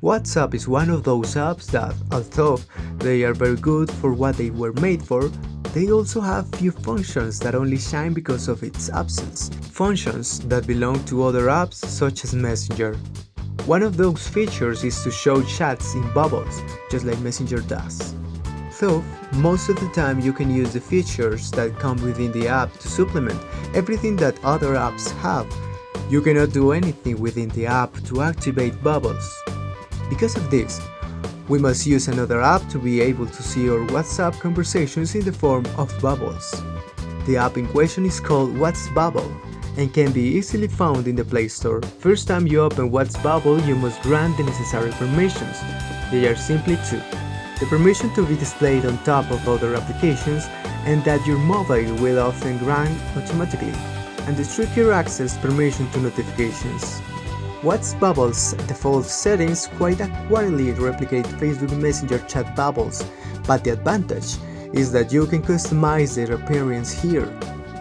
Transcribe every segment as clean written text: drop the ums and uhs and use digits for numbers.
WhatsApp is one of those apps that, although they are very good for what they were made for, they also have few functions that only shine because of its absence. Functions that belong to other apps such as Messenger. One of those features is to show chats in bubbles, just like Messenger does. Though, most of the time you can use the features that come within the app to supplement everything that other apps have. You cannot do anything within the app to activate bubbles. Because of this, we must use another app to be able to see our WhatsApp conversations in the form of bubbles. The app in question is called WhatsBubble and can be easily found in the Play Store. First time you open WhatsBubble, you must grant the necessary permissions. They are simply two. The permission to be displayed on top of other applications and that your mobile will often grant automatically, and the stricter access permission to notifications. WhatsBubble's default settings quite accurately replicate Facebook Messenger chat bubbles, but the advantage is that you can customize their appearance here.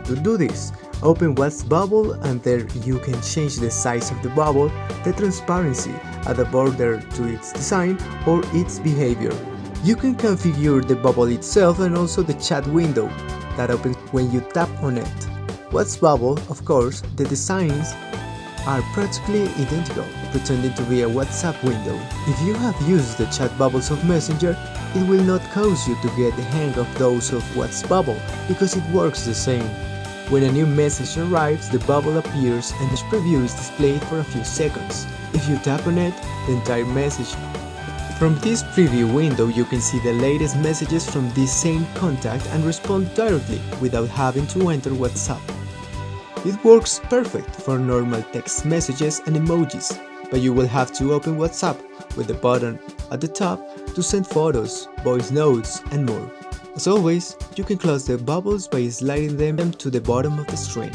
To do this, open WhatsBubble and there you can change the size of the bubble, the transparency at the border to its design or its behavior. You can configure the bubble itself and also the chat window that opens when you tap on it. WhatsBubble, of course, the designs are practically identical, pretending to be a WhatsApp window. If you have used the chat bubbles of Messenger, it will not cause you to get the hang of those of WhatsBubble because it works the same. When a new message arrives, the bubble appears and the preview is displayed for a few seconds. If you tap on it, the entire message. From this preview window, you can see the latest messages from this same contact and respond directly without having to enter WhatsApp. It works perfect for normal text messages and emojis, but you will have to open WhatsApp with the button at the top to send photos, voice notes, and more. As always, you can close the bubbles by sliding them to the bottom of the screen.